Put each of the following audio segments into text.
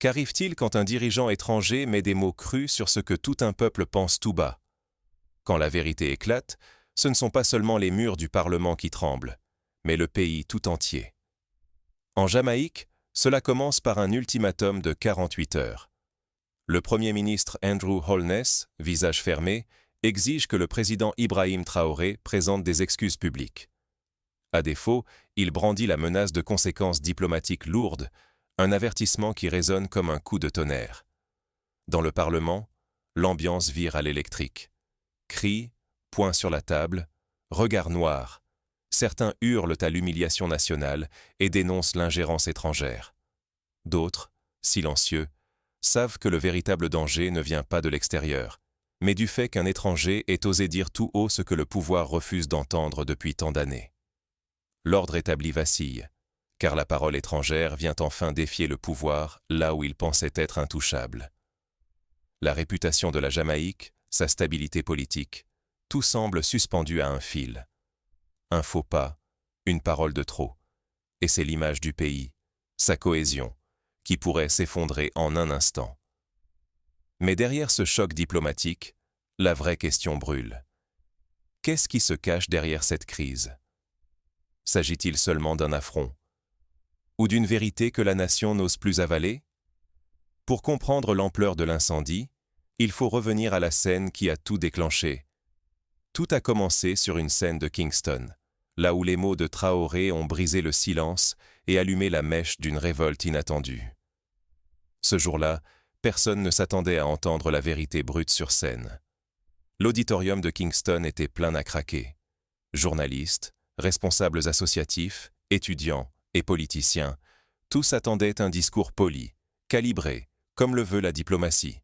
Qu'arrive-t-il quand un dirigeant étranger met des mots crus sur ce que tout un peuple pense tout bas? Quand la vérité éclate, ce ne sont pas seulement les murs du Parlement qui tremblent, mais le pays tout entier. En Jamaïque, cela commence par un ultimatum de 48 heures. Le Premier ministre Andrew Holness, visage fermé, exige que le président Ibrahim Traoré présente des excuses publiques. À défaut, il brandit la menace de conséquences diplomatiques lourdes, un avertissement qui résonne comme un coup de tonnerre. Dans le Parlement, l'ambiance vire à l'électrique. Cris, poings sur la table, regards noirs. Certains hurlent à l'humiliation nationale et dénoncent l'ingérence étrangère. D'autres, silencieux, savent que le véritable danger ne vient pas de l'extérieur, mais du fait qu'un étranger ait osé dire tout haut ce que le pouvoir refuse d'entendre depuis tant d'années. L'ordre établi vacille, car la parole étrangère vient enfin défier le pouvoir là où il pensait être intouchable. La réputation de la Jamaïque, sa stabilité politique, tout semble suspendu à un fil. Un faux pas, une parole de trop, et c'est l'image du pays, sa cohésion, qui pourrait s'effondrer en un instant. Mais derrière ce choc diplomatique, la vraie question brûle. Qu'est-ce qui se cache derrière cette crise? S'agit-il seulement d'un affront? Ou d'une vérité que la nation n'ose plus avaler? Pour comprendre l'ampleur de l'incendie, il faut revenir à la scène qui a tout déclenché. Tout a commencé sur une scène de Kingston, là où les mots de Traoré ont brisé le silence et allumé la mèche d'une révolte inattendue. Ce jour-là, personne ne s'attendait à entendre la vérité brute sur scène. L'auditorium de Kingston était plein à craquer. Journalistes, responsables associatifs, étudiants et politiciens, tous attendaient un discours poli, calibré, comme le veut la diplomatie.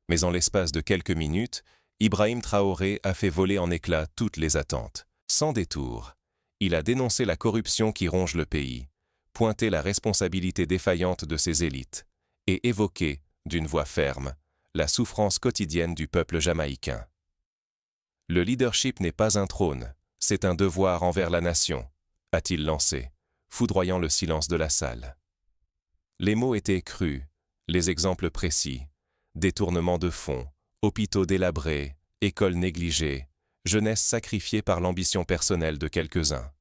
Mais en l'espace de quelques minutes, Ibrahim Traoré a fait voler en éclats toutes les attentes. Sans détour, il a dénoncé la corruption qui ronge le pays, pointé la responsabilité défaillante de ses élites et évoqué, d'une voix ferme, la souffrance quotidienne du peuple jamaïcain. Le leadership n'est pas un trône, c'est un devoir envers la nation, a-t-il lancé, foudroyant le silence de la salle. Les mots étaient crus, les exemples précis, détournements de fonds, hôpitaux délabrés, écoles négligées, jeunesse sacrifiée par l'ambition personnelle de quelques-uns.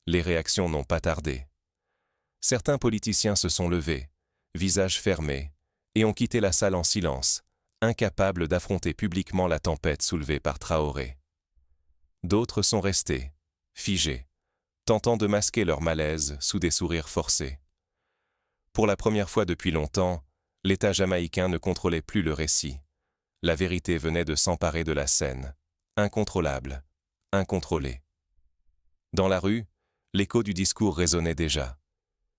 Les réactions n'ont pas tardé. Certains politiciens se sont levés, visage fermé, et ont quitté la salle en silence, incapables d'affronter publiquement la tempête soulevée par Traoré. D'autres sont restés, figés, tentant de masquer leur malaise sous des sourires forcés. Pour la première fois depuis longtemps, l'État jamaïcain ne contrôlait plus le récit. La vérité venait de s'emparer de la scène, incontrôlable, incontrôlée. Dans la rue, l'écho du discours résonnait déjà.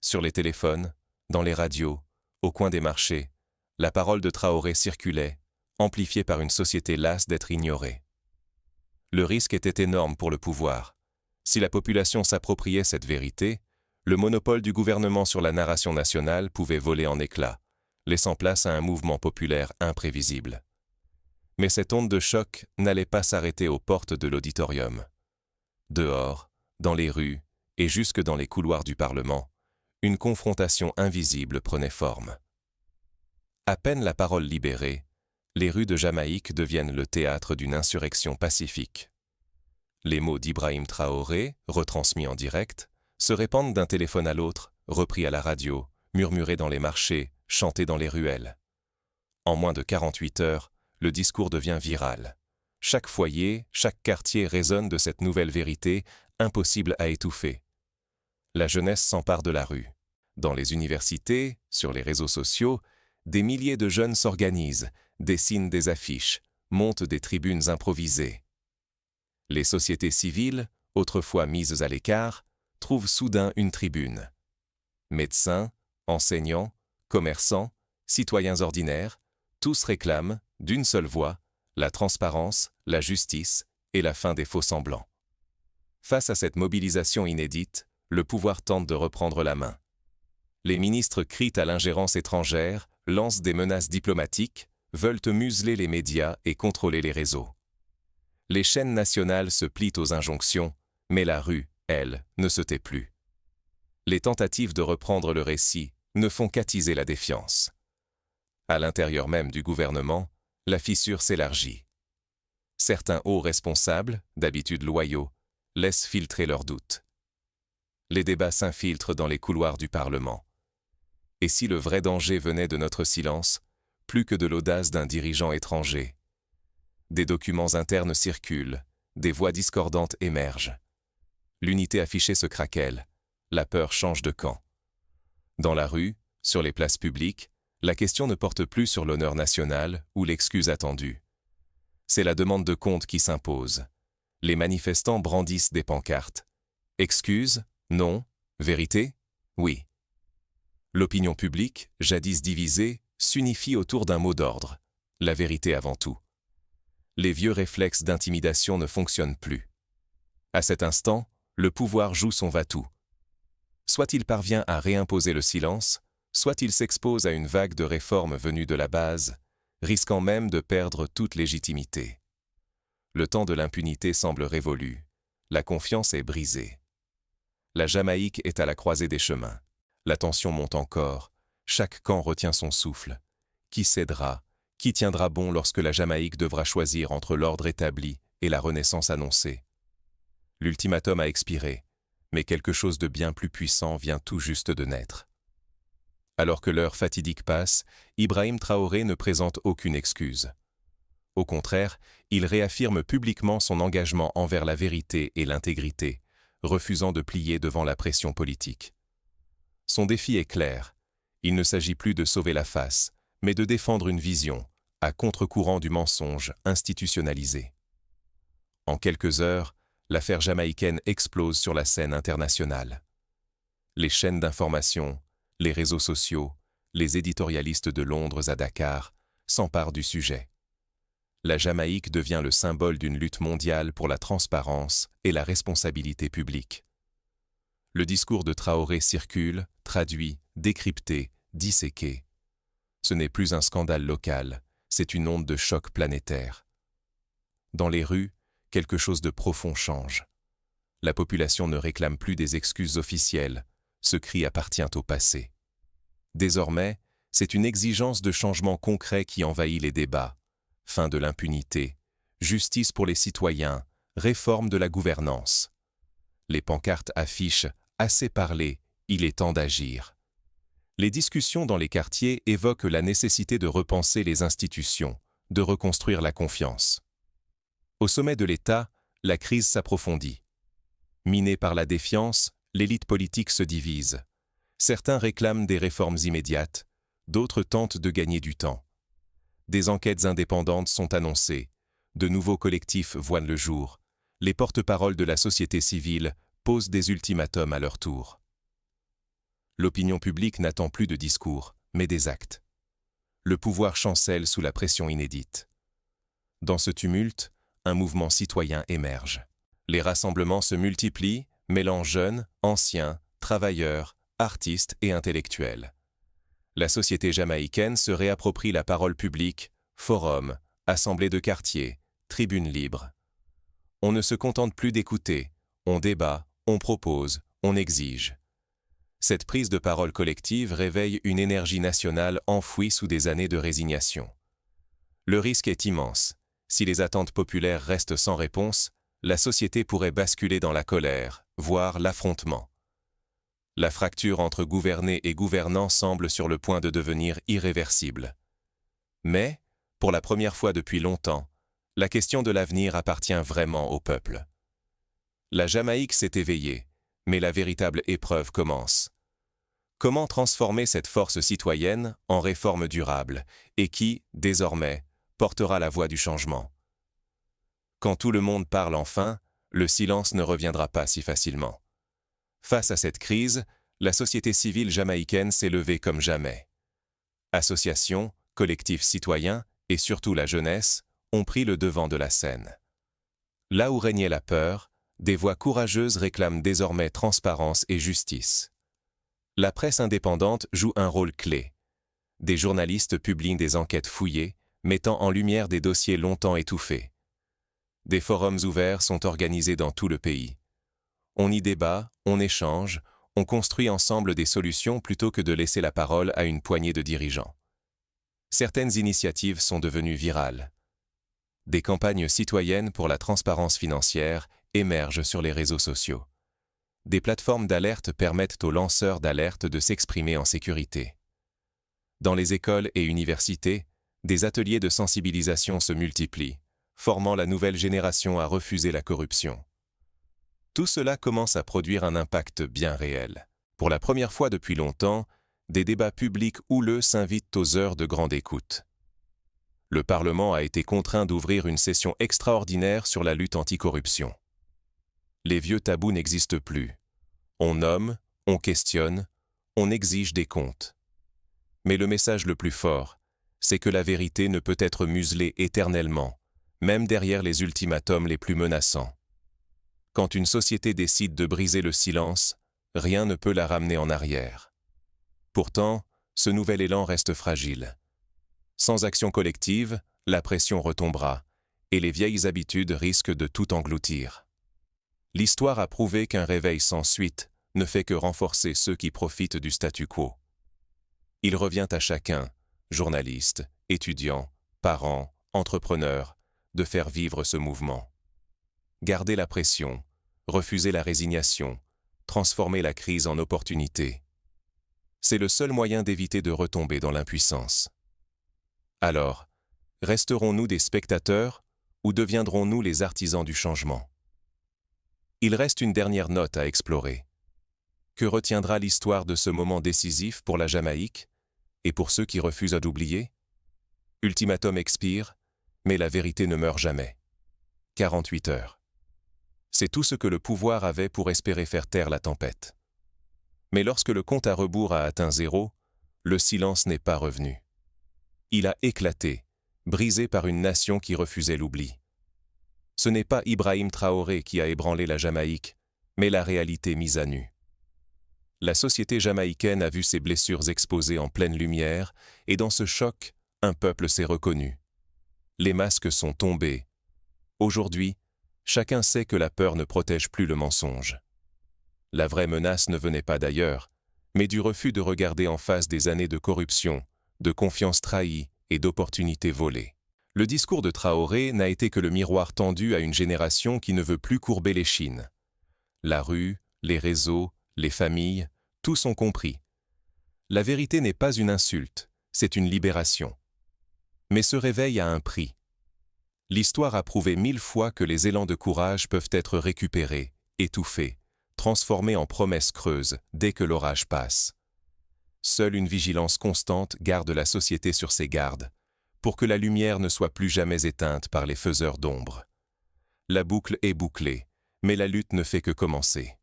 Sur les téléphones, dans les radios, au coin des marchés, la parole de Traoré circulait, amplifiée par une société lasse d'être ignorée. Le risque était énorme pour le pouvoir. Si la population s'appropriait cette vérité, le monopole du gouvernement sur la narration nationale pouvait voler en éclats, laissant place à un mouvement populaire imprévisible. Mais cette onde de choc n'allait pas s'arrêter aux portes de l'auditorium. Dehors, dans les rues et jusque dans les couloirs du Parlement, une confrontation invisible prenait forme. À peine la parole libérée, les rues de Jamaïque deviennent le théâtre d'une insurrection pacifique. Les mots d'Ibrahim Traoré, retransmis en direct, se répandent d'un téléphone à l'autre, repris à la radio, murmurés dans les marchés, chantés dans les ruelles. En moins de 48 heures, le discours devient viral. Chaque foyer, chaque quartier résonne de cette nouvelle vérité, impossible à étouffer. La jeunesse s'empare de la rue. Dans les universités, sur les réseaux sociaux, des milliers de jeunes s'organisent, dessinent des affiches, montent des tribunes improvisées. Les sociétés civiles, autrefois mises à l'écart, trouvent soudain une tribune. Médecins, enseignants, commerçants, citoyens ordinaires, tous réclament, d'une seule voix, la transparence, la justice et la fin des faux-semblants. Face à cette mobilisation inédite, le pouvoir tente de reprendre la main. Les ministres crient à l'ingérence étrangère, lancent des menaces diplomatiques, veulent museler les médias et contrôler les réseaux. Les chaînes nationales se plient aux injonctions, mais la rue, elle, ne se tait plus. Les tentatives de reprendre le récit ne font qu'attiser la défiance. À l'intérieur même du gouvernement, la fissure s'élargit. Certains hauts responsables, d'habitude loyaux, laissent filtrer leurs doutes. Les débats s'infiltrent dans les couloirs du Parlement. Et si le vrai danger venait de notre silence, plus que de l'audace d'un dirigeant étranger? Des documents internes circulent, des voix discordantes émergent. L'unité affichée se craquelle, la peur change de camp. Dans la rue, sur les places publiques, la question ne porte plus sur l'honneur national ou l'excuse attendue. C'est la demande de compte qui s'impose. Les manifestants brandissent des pancartes. Excuse? Non. Vérité? Oui. L'opinion publique, jadis divisée, s'unifie autour d'un mot d'ordre. La vérité avant tout. Les vieux réflexes d'intimidation ne fonctionnent plus. À cet instant, le pouvoir joue son va-tout. Soit il parvient à réimposer le silence, soit il s'expose à une vague de réformes venues de la base, risquant même de perdre toute légitimité. Le temps de l'impunité semble révolu. La confiance est brisée. La Jamaïque est à la croisée des chemins. La tension monte encore. Chaque camp retient son souffle. Qui cédera? Qui tiendra bon lorsque la Jamaïque devra choisir entre l'ordre établi et la renaissance annoncée? L'ultimatum a expiré, mais quelque chose de bien plus puissant vient tout juste de naître. Alors que l'heure fatidique passe, Ibrahim Traoré ne présente aucune excuse. Au contraire, il réaffirme publiquement son engagement envers la vérité et l'intégrité, refusant de plier devant la pression politique. Son défi est clair. Il ne s'agit plus de sauver la face, mais de défendre une vision, à contre-courant du mensonge institutionnalisé. En quelques heures, l'affaire jamaïcaine explose sur la scène internationale. Les chaînes d'information, les réseaux sociaux, les éditorialistes de Londres à Dakar s'emparent du sujet. La Jamaïque devient le symbole d'une lutte mondiale pour la transparence et la responsabilité publique. Le discours de Traoré circule, traduit, décrypté, disséqué. Ce n'est plus un scandale local, c'est une onde de choc planétaire. Dans les rues, quelque chose de profond change. La population ne réclame plus des excuses officielles, ce cri appartient au passé. Désormais, c'est une exigence de changement concret qui envahit les débats. Fin de l'impunité, justice pour les citoyens, réforme de la gouvernance. Les pancartes affichent « Assez parlé, il est temps d'agir ». Les discussions dans les quartiers évoquent la nécessité de repenser les institutions, de reconstruire la confiance. Au sommet de l'État, la crise s'approfondit. Minée par la défiance, l'élite politique se divise. Certains réclament des réformes immédiates, d'autres tentent de gagner du temps. Des enquêtes indépendantes sont annoncées, de nouveaux collectifs voient le jour, les porte-paroles de la société civile posent des ultimatums à leur tour. L'opinion publique n'attend plus de discours, mais des actes. Le pouvoir chancelle sous la pression inédite. Dans ce tumulte, un mouvement citoyen émerge. Les rassemblements se multiplient, mêlant jeunes, anciens, travailleurs, artistes et intellectuels. La société jamaïcaine se réapproprie la parole publique, forums, assemblées de quartier, tribunes libres. On ne se contente plus d'écouter, on débat, on propose, on exige. Cette prise de parole collective réveille une énergie nationale enfouie sous des années de résignation. Le risque est immense. Si les attentes populaires restent sans réponse, la société pourrait basculer dans la colère, voire l'affrontement. La fracture entre gouvernés et gouvernants semble sur le point de devenir irréversible. Mais, pour la première fois depuis longtemps, la question de l'avenir appartient vraiment au peuple. La Jamaïque s'est éveillée, mais la véritable épreuve commence. Comment transformer cette force citoyenne en réforme durable et qui, désormais, portera la voix du changement? Quand tout le monde parle enfin, le silence ne reviendra pas si facilement. Face à cette crise, la société civile jamaïcaine s'est levée comme jamais. Associations, collectifs citoyens et surtout la jeunesse ont pris le devant de la scène. Là où régnait la peur, des voix courageuses réclament désormais transparence et justice. La presse indépendante joue un rôle clé. Des journalistes publient des enquêtes fouillées, mettant en lumière des dossiers longtemps étouffés. Des forums ouverts sont organisés dans tout le pays. On y débat, on échange, On construit ensemble des solutions plutôt que de laisser la parole à une poignée de dirigeants. Certaines initiatives sont devenues virales. Des campagnes citoyennes pour la transparence financière émergent sur les réseaux sociaux. Des plateformes d'alerte permettent aux lanceurs d'alerte de s'exprimer en sécurité. Dans les écoles et universités, des ateliers de sensibilisation se multiplient, formant la nouvelle génération à refuser la corruption. Tout cela commence à produire un impact bien réel. Pour la première fois depuis longtemps, des débats publics houleux s'invitent aux heures de grande écoute. Le Parlement a été contraint d'ouvrir une session extraordinaire sur la lutte anticorruption. Les vieux tabous n'existent plus. On nomme, on questionne, on exige des comptes. Mais le message le plus fort, c'est que la vérité ne peut être muselée éternellement, même derrière les ultimatums les plus menaçants. Quand une société décide de briser le silence, rien ne peut la ramener en arrière. Pourtant, ce nouvel élan reste fragile. Sans action collective, la pression retombera, et les vieilles habitudes risquent de tout engloutir. L'histoire a prouvé qu'un réveil sans suite ne fait que renforcer ceux qui profitent du statu quo. Il revient à chacun, journalistes, étudiants, parents, entrepreneurs, de faire vivre ce mouvement. Garder la pression, refuser la résignation, transformer la crise en opportunité. C'est le seul moyen d'éviter de retomber dans l'impuissance. Alors, resterons-nous des spectateurs ou deviendrons-nous les artisans du changement? Il reste une dernière note à explorer. Que retiendra l'histoire de ce moment décisif pour la Jamaïque et pour ceux qui refusent d'oublier? Ultimatum expire, mais la vérité ne meurt jamais. 48 heures. C'est tout ce que le pouvoir avait pour espérer faire taire la tempête. Mais lorsque le compte à rebours a atteint 0, le silence n'est pas revenu. Il a éclaté, brisé par une nation qui refusait l'oubli. Ce n'est pas Ibrahim Traoré qui a ébranlé la Jamaïque, mais la réalité mise à nu. La société jamaïcaine a vu ses blessures exposées en pleine lumière, et dans ce choc, un peuple s'est reconnu. Les masques sont tombés. Aujourd'hui, chacun sait que la peur ne protège plus le mensonge. La vraie menace ne venait pas d'ailleurs, mais du refus de regarder en face des années de corruption, de confiance trahie et d'opportunités volées. Le discours de Traoré n'a été que le miroir tendu à une génération qui ne veut plus courber les chines. La rue, les réseaux, les familles, tous ont compris. La vérité n'est pas une insulte, c'est une libération. Mais ce réveil a un prix. L'histoire a prouvé 1000 fois que les élans de courage peuvent être récupérés, étouffés, transformés en promesses creuses dès que l'orage passe. Seule une vigilance constante garde la société sur ses gardes, pour que la lumière ne soit plus jamais éteinte par les faiseurs d'ombre. La boucle est bouclée, mais la lutte ne fait que commencer.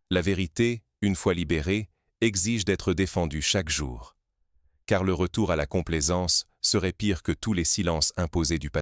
La vérité, une fois libérée, exige d'être défendue chaque jour. Car le retour à la complaisance serait pire que tous les silences imposés du passé.